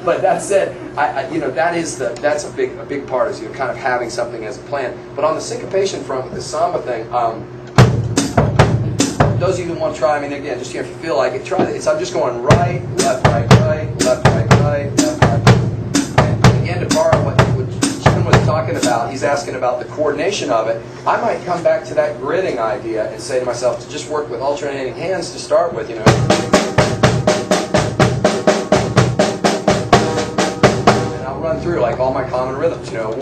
But that said, you know, that's a big part is, you know, kind of having something as a plan. But on the syncopation front with the samba thing, those of you who want to try, I mean, again, just, you know, if you feel like it, try it. I'm just going right, left, right, right, left, right, right, left, right. And again, to borrow what Jim was talking about, he's asking about the coordination of it. I might come back to that gridding idea and say to myself to just work with alternating hands to start with, you know. And I'll run through like all my common rhythms, you know.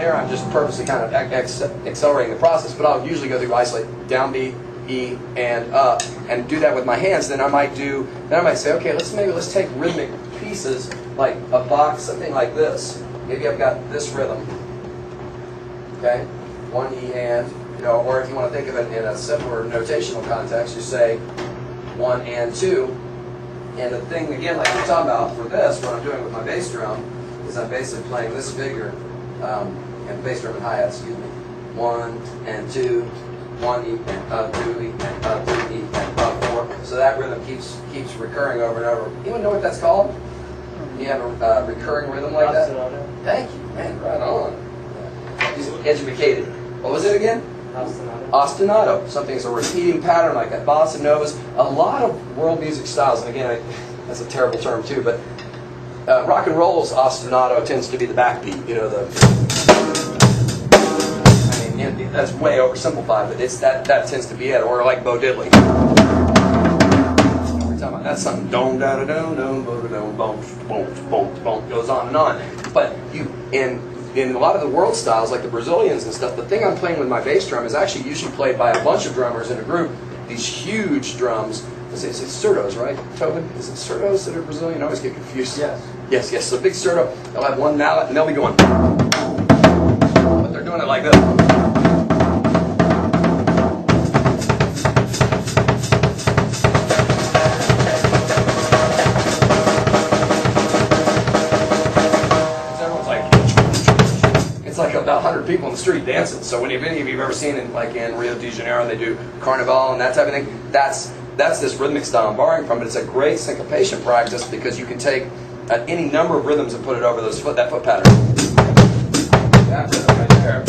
I'm just purposely kind of accelerating the process, but I'll usually go through isolate, downbeat, E, and up, and do that with my hands. Then I might say, okay, let's take rhythmic pieces, like a box, something like this. Maybe I've got this rhythm, okay, 1 E and, you know, or if you want to think of it in a simpler notational context, you say 1 and 2, and the thing, again, like we're talking about for this, what I'm doing with my bass drum, is I'm basically playing this figure, and bass drum and hi-hat, excuse me. 1 and 2, 1 E and up, 2 E and up, 2 E and up, 4. So that rhythm keeps recurring over and over. Anyone know what that's called? You have a recurring rhythm like that? Ostinato. Thank you, man. Right on. He's educated. What was it again? Ostinato. Ostinato. Something's a repeating pattern like that. Bossa novas. A lot of world music styles, and again, that's a terrible term too, but rock and roll's ostinato tends to be the backbeat. You know, that's way oversimplified, but it's that tends to be it. Or like Bo Diddley. We're talking about that's something dom da da dom dom bo da dom boom boom boom boom goes on and on. But in a lot of the world styles, like the Brazilians and stuff, the thing I'm playing with my bass drum is actually usually played by a bunch of drummers in a group. These huge drums. It's surdos, right? Tobin? Is it surdos that are Brazilian? I always get confused. Yes. Yes. So big surdo, they'll have one mallet and they'll be going. But they're doing it like this. It's like about 100 people in the street dancing. So when any of you have ever seen it, like in Rio de Janeiro, they do Carnival and that type of thing, that's this rhythmic style I'm borrowing from, but it's a great syncopation practice because you can take any number of rhythms and put it over that foot pattern. That rhythm right there.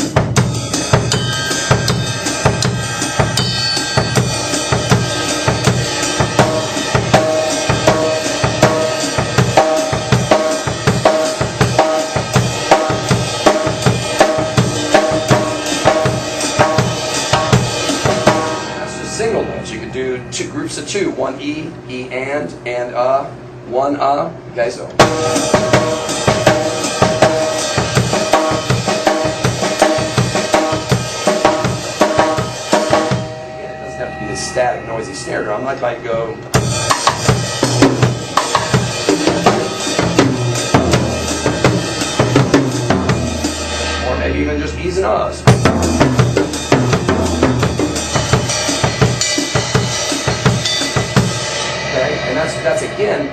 Single notes. You could do two groups of 2. 1 E, E and 1 Okay, so. Again, it doesn't have to be this static, noisy snare drum. I might go. Or maybe even just E's and U's. And that's again,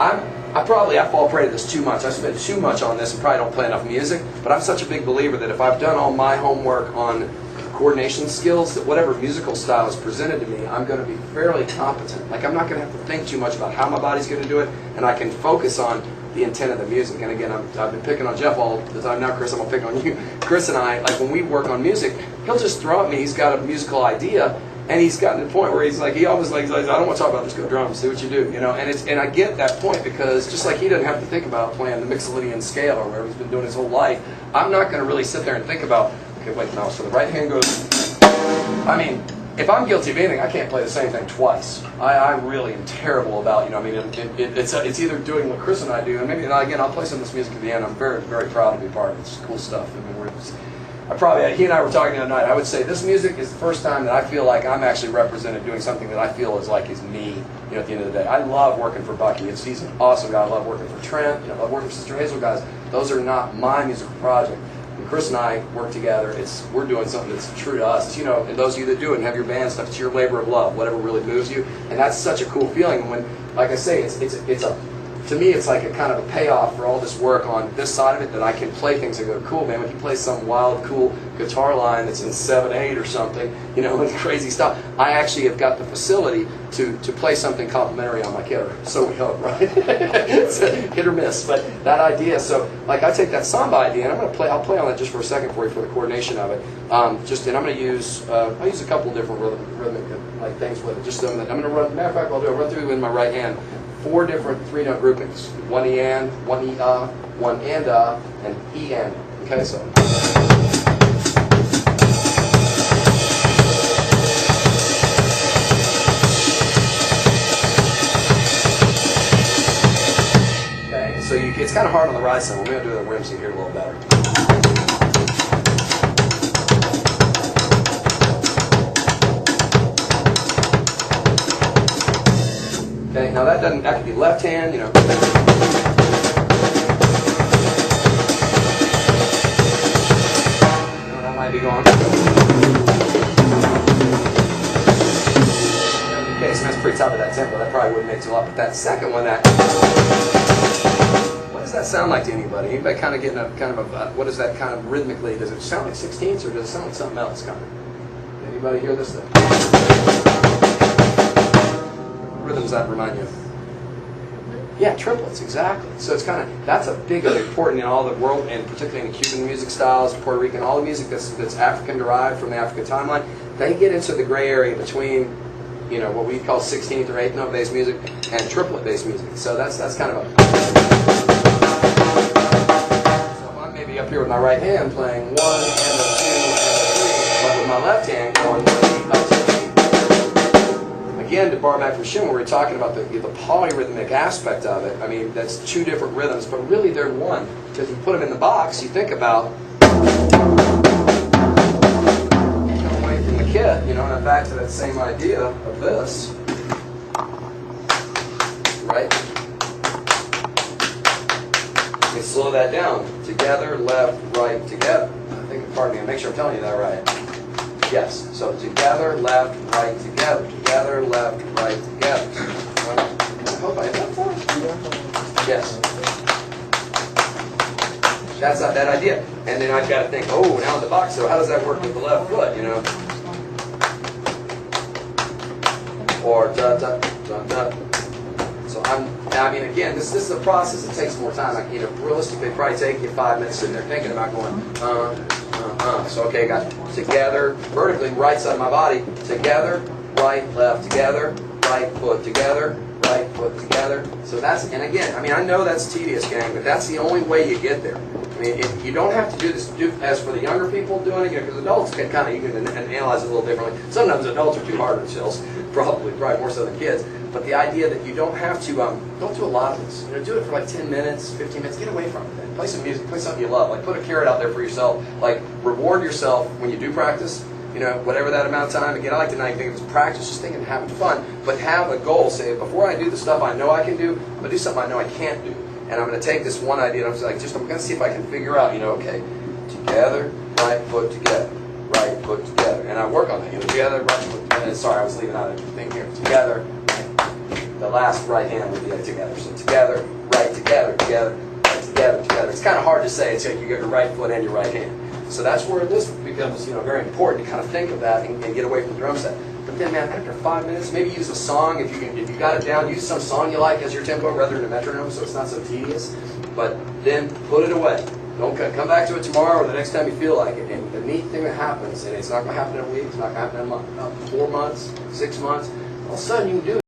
I fall prey to this too much. I spend too much on this and probably don't play enough music, but I'm such a big believer that if I've done all my homework on coordination skills, that whatever musical style is presented to me, I'm going to be fairly competent. Like I'm not going to have to think too much about how my body's going to do it, and I can focus on the intent of the music. And again, I've been picking on Jeff all the time. Now, Chris, I'm going to pick on you. Chris and I, like when we work on music, he'll just throw at me, he's got a musical idea, and he's gotten to the point where he's like, he always like, I don't want to talk about this, go drums, see what you do, you know. And I get that point because just like he doesn't have to think about playing the Mixolydian scale or whatever he's been doing his whole life, I'm not going to really sit there and think about, okay, wait, now so the right hand goes. I mean, if I'm guilty of anything, I can't play the same thing twice. I really am terrible about, you know, I mean, it's either doing what Chris and I do, and maybe, and again, I'll play some of this music at the end. I'm very, very proud to be part of it. It's cool stuff. I mean, he and I were talking the other night. I would say this music is the first time that I feel like I'm actually represented doing something that I feel is me, you know, at the end of the day. I love working for Bucky. He's an awesome guy. I love working for Trent. You know, I love working for Sister Hazel guys. Those are not my musical project. When Chris and I work together, we're doing something that's true to us. It's, you know, and those of you that do it and have your band stuff, it's your labor of love, whatever really moves you. And that's such a cool feeling. And when, like I say, it's a to me, it's like a kind of a payoff for all this work on this side of it, that I can play things and go, cool, man, when you play some wild, cool guitar line that's in 7/8 or something, you know, with crazy stuff, I actually have got the facility to play something complimentary on my kit. So we hope, right? It's a hit or miss, but that idea. So, like, I take that samba idea, and I'll play on that just for a second for you for the coordination of it. And I'm going to use, I'll use a couple different rhythmic like things with it. Just so that I'm going to run. Matter of fact, I'll run through in my right hand 4 different 3-note groupings: 1 E and, 1 E 1 and E and. Okay, so. Okay, so it's kind of hard on the right side. We're going to do the rim so you hear it a little better. Okay, now that could be left hand, you know. That might be going. Okay, so that's pretty top of that tempo. That probably wouldn't make too lot, but that second one, what does that sound like to anybody? Anybody kind of getting a what is that kind of rhythmically? Does it sound like 16ths or does it sound like something else kind of? Anybody hear this thing? Rhythms that remind you? Yeah, triplets, exactly. So it's kind of, that's a big and important in all the world, and particularly in the Cuban music styles, Puerto Rican, all the music that's African derived from the African timeline. They get into the gray area between, you know, what we call 16th or 8th note based music and triplet based music. So that's kind of a. So I'm maybe up here with my right hand playing 1 and a 2 and a 3, but with my left hand going 1 E up to E. Again, to bar back from Shin, when we were talking about the polyrhythmic aspect of it, I mean, that's 2 different rhythms, but really they're one. Because you put them in the box, you think about away from the kit, you know, and back to that same idea of this, right? You slow that down. Together, left, right, together. I think, pardon me, make sure I'm telling you that right. Yes, so together, left, right, together. Together, left, right, together. I hope I hit that for you. Yes. That's not that idea. And then I've got to think, oh, now in the box, so how does that work with the left foot, you know? Or da-da-da-da. So I mean, again, this is a process. It takes more time. Like, you know, realistically, it'd probably take you 5 minutes sitting there thinking about going, So, okay, got together, vertically, right side of my body, together, right, left, together, right foot together, right foot together. So that's, and again, I mean, I know that's tedious, gang, but that's the only way you get there. I mean, you don't have to do this, as for the younger people doing it, you know, because adults can kind of, you can analyze it a little differently. Sometimes adults are too hard on themselves, probably more so than kids. But the idea that you don't have to, don't do a lot of this. You know, do it for like 10 minutes, 15 minutes, get away from it then. Play some music, play something you love. Like, put a carrot out there for yourself. Like, reward yourself when you do practice, you know, whatever that amount of time. Again, I like to not think of it as practice, just thinking of having fun, but have a goal. Say, before I do the stuff I know I can do, I'm going to do something I know I can't do. And I'm going to take this one idea, and I'm going to see if I can figure out, you know, okay, together, right foot together, right foot together. And I work on that, you know, together, right foot together. Sorry, I was leaving out a thing here. Together, the last right hand would be like together. So together, right, together, together, right, together, together. It's kind of hard to say. It's like you got your right foot and your right hand. So that's where this becomes, you know, very important to kind of think of that and get away from the drum set. But then, man, after 5 minutes, maybe use a song if you got it down. Use some song you like as your tempo rather than a metronome, so it's not so tedious. But then put it away. Don't come back to it tomorrow or the next time you feel like it. And the neat thing that happens, and it's not going to happen in a week, it's not going to happen in a month, 4 months, 6 months. All of a sudden, you can do it.